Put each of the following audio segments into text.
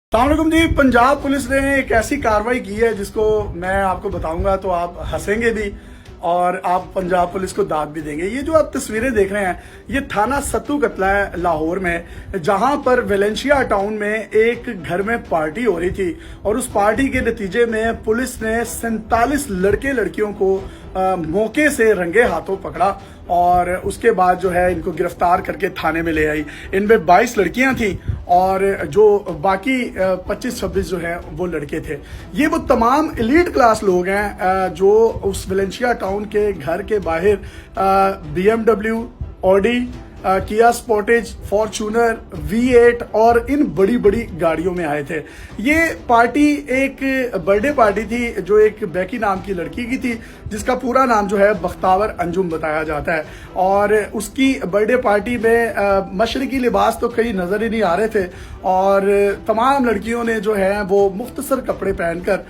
अस्सलामुअलैकुम जी। पंजाब पुलिस ने एक ऐसी कार्रवाई की है जिसको मैं आपको बताऊंगा तो आप हंसेंगे भी और आप पंजाब पुलिस को दाद भी देंगे। ये जो आप तस्वीरें देख रहे हैं ये थाना सत्तू कतला है लाहौर में, जहां पर वेलेंशिया टाउन में एक घर में पार्टी हो रही थी और उस पार्टी के नतीजे में पुलिस ने 47 लड़के लड़कियों को मौके से रंगे हाथों पकड़ा और उसके बाद जो है इनको गिरफ्तार करके थाने में ले आई। इनमें 22 लड़कियां थी और जो बाकी 25-26 जो है वो लड़के थे। ये वो तमाम एलीट क्लास लोग हैं जो उस वेलेंशिया टाउन के घर के बाहर BMW, ऑडी, किया स्पोर्टेज, फॉर्च्यूनर, V8 और इन बड़ी बड़ी गाड़ियों में आए थे। ये पार्टी एक बर्थडे पार्टी थी जो एक बैकी नाम की लड़की की थी जिसका पूरा नाम जो है बख्तावर अंजुम बताया जाता है और उसकी बर्थडे पार्टी में मशरकी लिबास तो कहीं नजर ही नहीं आ रहे थे और तमाम लड़कियों ने जो है वो मुख्तसर कपड़े पहनकर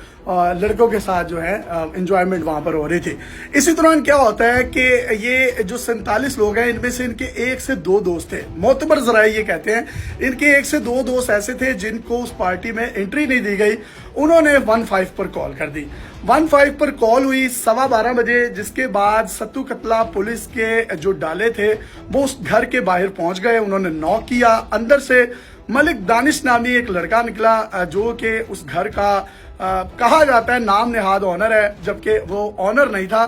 लड़कों के साथ जो है एंजॉयमेंट वहां पर हो रही थी। इसी दौरान क्या होता है कि ये जो 47 लोग हैं इनमें से इनके 1 से 2 दोस्त थे। मोतबर जराए ये कहते हैं इनके 1 से 2 दोस्त ऐसे थे जिनको उस पार्टी में एंट्री नहीं दी गई। उन्होंने 15 पर कॉल कर दी। 15 पर कॉल हुई 12:15 बजे, जिसके बाद सत्तू कतला पुलिस के जो डाले थे वो उस घर के बाहर पहुंच गए। उन्होंने नॉक किया। अंदर से मलिक दानिश नामी एक लड़का निकला जो कि उस घर का कहा जाता है नाम नेहाद ऑनर है, जबकि वो ऑनर नहीं था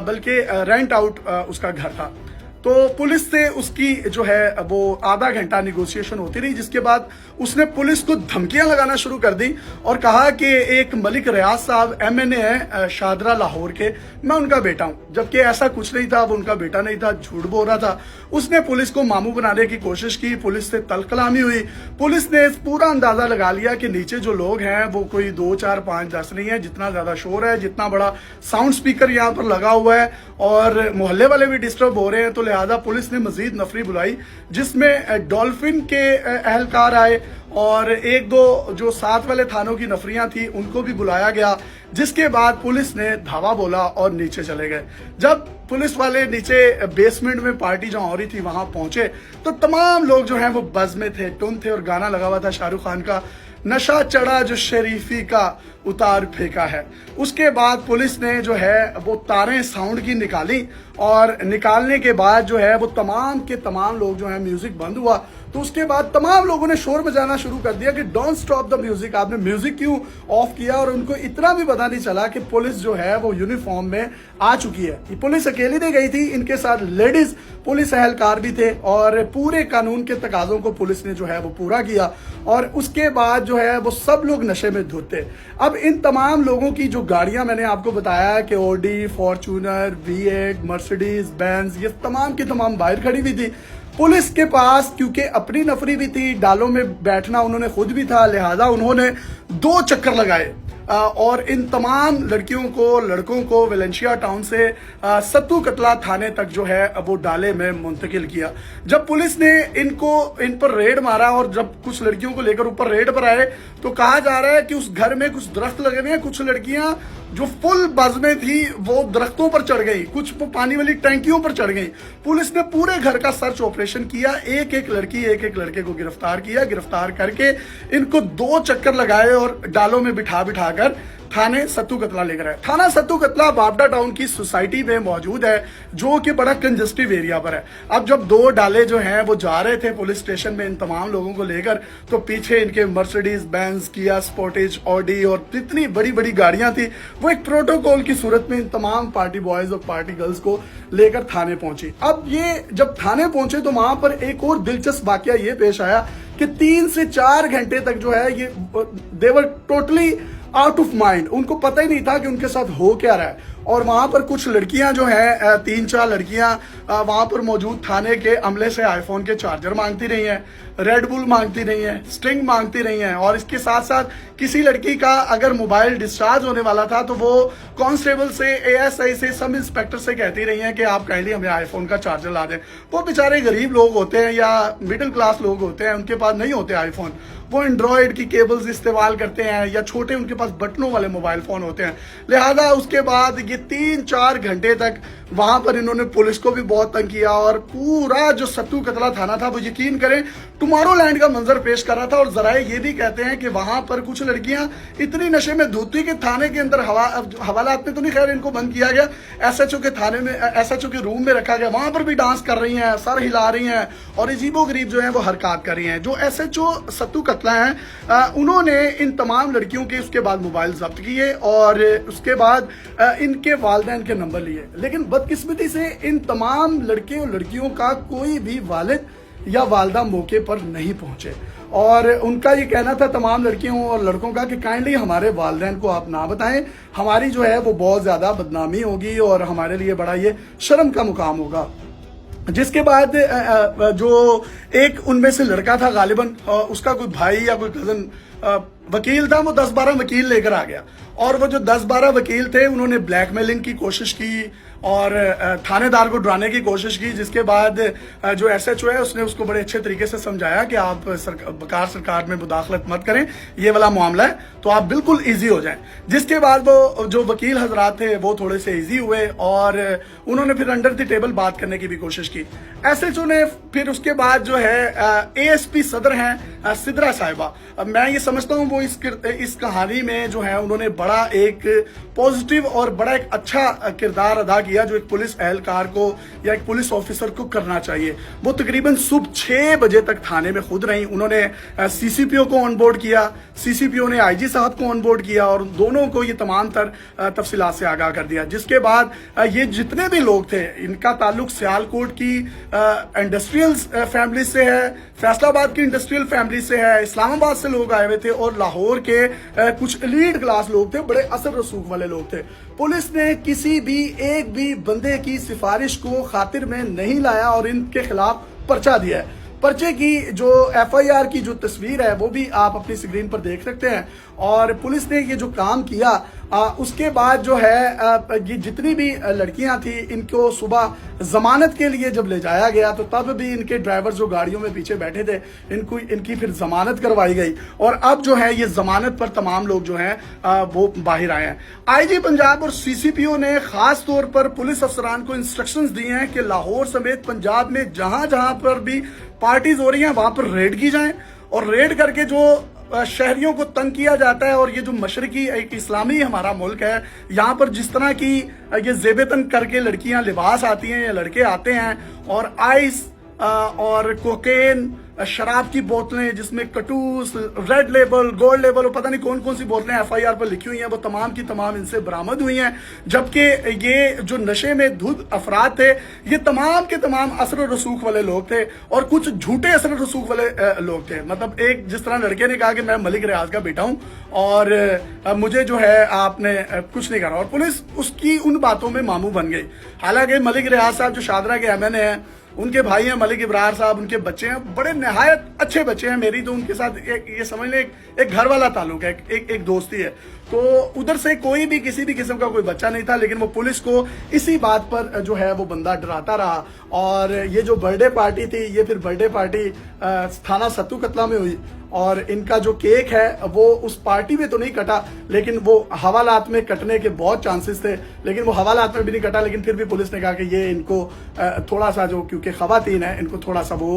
बल्कि रेंट आउट उसका घर था। तो पुलिस से उसकी जो है वो आधा घंटा निगोशिएशन होती रही, जिसके बाद उसने पुलिस को धमकियां लगाना शुरू कर दी और कहा कि एक मलिक रियाज साहब MNA है शादरा लाहौर के, मैं उनका बेटा हूं, जबकि ऐसा कुछ नहीं था। वो उनका बेटा नहीं था, झूठ बोल रहा था। उसने पुलिस को मामू बनाने की कोशिश की, पुलिस से तलकलामी हुई। पुलिस ने पूरा अंदाजा लगा लिया कि नीचे जो लोग हैं वो कोई 2, 4, 5, 10 नहीं है। जितना ज्यादा शोर है, जितना बड़ा साउंड स्पीकर यहाँ पर लगा हुआ है और मोहल्ले वाले भी डिस्टर्ब हो रहे हैं, तो लिहाजा पुलिस ने मजीद नफरी बुलाई जिसमें डॉल्फिन के एहलकार आए और 1-2 जो साथ वाले थानों की नफरियां थी उनको भी बुलाया गया। जिसके बाद पुलिस ने धावा बोला और नीचे चले गए। जब पुलिस वाले नीचे बेसमेंट में पार्टी जहां हो रही थी वहां पहुंचे तो तमाम लोग जो हैं वो बज में थे, टुन थे और गाना लगा हुआ था शाहरुख खान का, नशा चढ़ा जो शरीफी का उतार फेंका है। उसके बाद पुलिस ने जो है वो तारें साउंड की निकाली और निकालने के बाद जो है वो तमाम के तमाम लोग जो है म्यूजिक बंद हुआ। तो उसके बाद तमाम लोगों ने शोर मचाना शुरू कर दिया कि डोंट स्टॉप द म्यूजिक, आपने म्यूजिक क्यों ऑफ किया। और उनको इतना भी पता नहीं चला कि पुलिस जो है वो यूनिफॉर्म में आ चुकी है। ये पुलिस अकेली नहीं गई थी, इनके साथ लेडीज पुलिस एहलकार भी थे और पूरे कानून के तकाजों को पुलिस ने जो है वो पूरा किया और उसके बाद जो है वो सब लोग नशे में धुत थे। अब इन तमाम लोगों की जो गाड़ियां मैंने आपको बताया कि Audi, Fortuner, V8, Mercedes, Benz, ये तमाम की तमाम बाहर खड़ी हुई थी। पुलिस के पास क्योंकि अपनी नफरी भी थी, डालों में बैठना उन्होंने खुद भी था, लिहाजा उन्होंने 2 चक्कर लगाए और इन तमाम लड़कियों को लड़कों को वेलेंशिया टाउन से सत्तू कतला थाने तक जो है वो डाले में मुंतकिल किया। जब पुलिस ने इन पर रेड मारा और जब कुछ लड़कियों को लेकर ऊपर रेड पर आए तो कहा जा रहा है कि उस घर में कुछ दरख्त लगे हुए हैं। कुछ लड़कियां जो फुल बज में थी वो दरख्तों पर चढ़ गई, कुछ पानी वाली टैंकियों पर चढ़ गई। पुलिस ने पूरे घर का सर्च ऑपरेशन किया, एक एक लड़के को गिरफ्तार किया। गिरफ्तार करके इनको 2 चक्कर लगाए और डालों में बिठा कर थाने सत्तू कतला लेकर आए। थाना सत्तू कतला बाबडा टाउन की सोसाइटी में मौजूद है जो कि बड़ा कंजस्टिव एरिया पर है। अब जब 2 डाले जो हैं वो जा रहे थे पुलिस स्टेशन में इन तमाम लोगों को लेकर तो पीछे इनके मर्सिडीज, बेंज, किया स्पोर्टेज, ऑडी और इतनी बड़ी बड़ी गाड़ियां थी। वो एक प्रोटोकॉल की सूरत में इन तमाम पार्टी बॉयज और पार्टी गर्ल्स को लेकर थाने पहुंची। अब ये जब थाने पहुंचे तो वहां पर एक और दिलचस्प वाकया ये पेश आया कि 3 से 4 घंटे तक जो है ये देवर टोटली आउट ऑफ माइंड, उनको पता ही नहीं था कि उनके साथ हो क्या रहा है। और वहां पर कुछ लड़कियां जो हैं 3-4 लड़कियां वहां पर मौजूद थाने के अमले से आईफोन के चार्जर मांगती रही हैं, रेड बुल मांगती रही हैं, स्ट्रिंग मांगती रही हैं और इसके साथ साथ किसी लड़की का अगर मोबाइल डिस्चार्ज होने वाला था तो वो कांस्टेबल से, ASI से, सब इंस्पेक्टर से कहती रही हैं कि आप काइंडली हमें आईफोन का चार्जर ला दें। वो बेचारे गरीब लोग होते हैं या मिडिल क्लास लोग होते हैं, उनके पास नहीं होते आईफोन, वो एंड्रॉयड की केबल्स इस्तेमाल करते हैं या छोटे उनके पास बटनों वाले मोबाइल फोन होते हैं। लिहाजा उसके बाद ये 3-4 घंटे तक वहां पर इन्होंने पुलिस को भी बहुत तंग किया और पूरा जो सत्तू कतला थाना था वो यकीन करें टुमारोलैंड का मंजर पेश कर रहा था। और जराए ये भी कहते हैं कि वहां पर कुछ लड़कियां इतनी नशे में धुत थी कि थाने के अंदर हवालात में तो नहीं, खैर इनको बंद किया गया, एसएचओ के थाने में, एसएचओ के रूम में रखा गया, वहां पर भी डांस कर रही हैं, सर हिला रही हैं और अजीबो गरीब जो है वो हरकत कर रही हैं। जो एसएचओ सत्तू कतला हैं उन्होंने इन तमाम लड़कियों के उसके बाद मोबाइल जब्त किए और उसके बाद इनके वालिदैन के नंबर लिए, लेकिन बदकिस्मती से इन तमाम लड़के और लड़कियों का कोई भी वालिद या वालदा मौके पर नहीं पहुंचे। और उनका ये कहना था तमाम लड़कियों और लड़कों का कि काइंडली हमारे वालिदैन को आप ना बताएं, हमारी जो है वो बहुत ज्यादा बदनामी होगी और हमारे लिए बड़ा ये शर्म का मुकाम होगा। जिसके बाद जो एक उनमें से लड़का था गालिबन उसका कोई भाई या कोई कजन वकील था, वो 10-12 वकील लेकर आ गया और वो जो 10-12 वकील थे उन्होंने ब्लैकमेलिंग की कोशिश की और थानेदार को डराने की कोशिश की। जिसके बाद जो एसएचओ है उसने उसको बड़े अच्छे तरीके से समझाया कि आप बकार सरकार में मुदाखलत मत करें, ये वाला मामला है तो आप बिल्कुल इजी हो जाएं। जिसके बाद वो जो वकील हजरात थे वो थोड़े से इजी हुए और उन्होंने फिर अंडर द टेबल बात करने की भी कोशिश की। एसएचओ ने फिर उसके बाद जो है एएसपी सदर हैं सिद्रा साहिबा, मैं ये समझता हूँ वो इस कहानी में जो है उन्होंने बड़ा एक पॉजिटिव और बड़ा एक अच्छा किरदार अदा किया जो एक पुलिस एहलकार को या एक पुलिस ऑफिसर को करना चाहिए। वो तकरीबन सुबह 6 बजे तक थाने में खुद रही, उन्होंने सीसीपीओ को ऑनबोर्ड किया, सीसीपीओ ने आईजी साहब को ऑनबोर्ड किया और दोनों को ये तमाम तफसीलात से आगाह कर दिया। जिसके बाद ये जितने भी लोग थे इनका ताल्लुक सियालकोट की इंडस्ट्रियल फैमिली से है, फैसलाबाद की इंडस्ट्रियल फैमिली से है, इस्लामाबाद से लोग आए हुए थे और लाहौर के कुछ एलीट क्लास लोग थे, बड़े असर रसूख वाले लोग थे। पुलिस ने किसी भी एक भी बंदे की सिफारिश को खातिर में नहीं लाया और इनके खिलाफ पर्चा दिया है। पर्चे की जो एफआईआर की जो तस्वीर है वो भी आप अपनी स्क्रीन पर देख सकते हैं। और पुलिस ने ये जो काम किया उसके बाद जो है ये जितनी भी लड़कियां थी इनको सुबह जमानत के लिए जब ले जाया गया तो तब भी इनके ड्राइवर जो गाड़ियों में पीछे बैठे थे इनकी फिर जमानत करवाई गई और अब जो है ये जमानत पर तमाम लोग जो हैं वो बाहर आए हैं। आईजी पंजाब और सीसीपीओ ने खास तौर पर पुलिस अफसरान को इंस्ट्रक्शंस दिए हैं कि लाहौर समेत पंजाब में जहां जहां पर भी पार्टीज हो रही हैं वहां पर रेड की जाए और रेड करके जो शहरियों को तंग किया जाता है और ये जो मशरकी एक इस्लामी हमारा मुल्क है यहाँ पर जिस तरह की ये जेबेतन करके लड़कियां लिबास आती हैं या लड़के आते हैं और आइस और कोकेन शराब की बोतलें जिसमें कटूस रेड लेबल गोल्ड लेबल और पता नहीं कौन कौन सी बोतलें एफआईआर पर लिखी हुई हैं वो तमाम की तमाम इनसे बरामद हुई हैं। जबकि ये जो नशे में धुत अफराद थे ये तमाम के तमाम असर रसूख वाले लोग थे और कुछ झूठे असर रसूख वाले लोग थे। मतलब एक जिस तरह लड़के ने कहा कि मैं मलिक रियाज का बेटा हूं और मुझे जो है आपने कुछ नहीं करा और पुलिस उसकी उन बातों में मामू बन गई। हालांकि मलिक रियाज साहब जो शादरा के एमएनए हैं उनके भाई हैं मलिक इब्रार साहब, उनके बच्चे हैं, बड़े नहायत अच्छे बच्चे हैं। मेरी तो उनके साथ ये समझ लें एक घर वाला ताल्लुक है, एक दोस्ती है। तो उधर से कोई भी किसी भी किस्म का कोई बच्चा नहीं था लेकिन वो पुलिस को इसी बात पर जो है वो बंदा डराता रहा। और ये जो बर्थडे पार्टी थी ये फिर बर्थडे पार्टी थाना सत्तू कतला में हुई और इनका जो केक है वो उस पार्टी में तो नहीं कटा लेकिन वो हवालात में कटने के बहुत चांसेस थे लेकिन वो हवालात में भी नहीं कटा। लेकिन फिर भी पुलिस ने कहा कि ये इनको थोड़ा सा जो क्योंकि खवातीन है इनको थोड़ा सा वो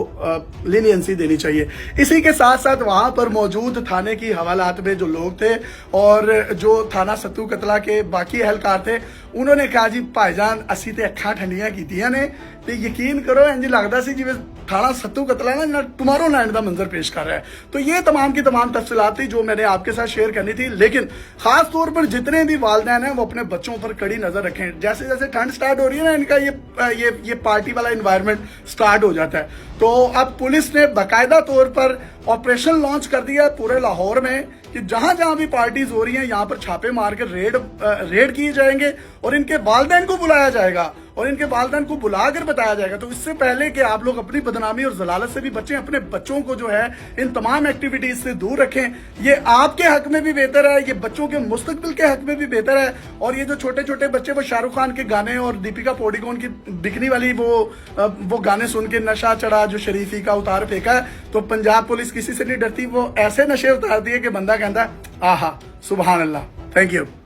लीनियंसी देनी चाहिए। इसी के साथ साथ वहां पर मौजूद थाने की हवालात में जो लोग थे और जो थाना सत्तू कतला के बाकी एहलकार थे उन्होंने कहा जी भाईजान असी ते अखा ठंडिया कीतियां ने ते यकीन करो इंज लगता सी जिवें थाना सत्तू कतला ना टुमारोलैंड का मंजर पेश कर रहा है। तो ये तमाम की तमाम तफसीलात थी जो मैंने आपके साथ शेयर करनी थी। लेकिन खास तौर पर जितने भी वालिदैन हैं वो अपने बच्चों पर कड़ी नजर रखें। जैसे जैसे ठंड स्टार्ट हो रही है ना इनका ये पार्टी वाला इन्वायरमेंट स्टार्ट हो जाता है। तो अब पुलिस ने बाकायदा तौर पर ऑपरेशन लॉन्च कर दिया पूरे लाहौर में कि जहां जहां भी पार्टीज हो रही हैं यहाँ पर छापे मार कर रेड किए जाएंगे और इनके वालिदैन को बुलाया जाएगा और इनके वालिदैन को बुलाकर बताया जाएगा। तो इससे पहले कि आप लोग अपनी बदनामी और जलालत से भी बचें, अपने बच्चों को जो है इन तमाम एक्टिविटीज से दूर रखें। ये आपके हक में भी बेहतर है, ये बच्चों के मुस्तकबिल के हक में भी बेहतर है। और ये जो छोटे छोटे बच्चे वो शाहरुख खान के गाने और दीपिका पादुकोण की बिकनी वाली वो गाने सुन के नशा चढ़ा जो शरीफी का उतार फेंका है। तो पंजाब पुलिस किसी से नहीं डरती, वो ऐसे नशे उतारती है कि बंदा कहता है आहा सुभान अल्लाह। Thank you.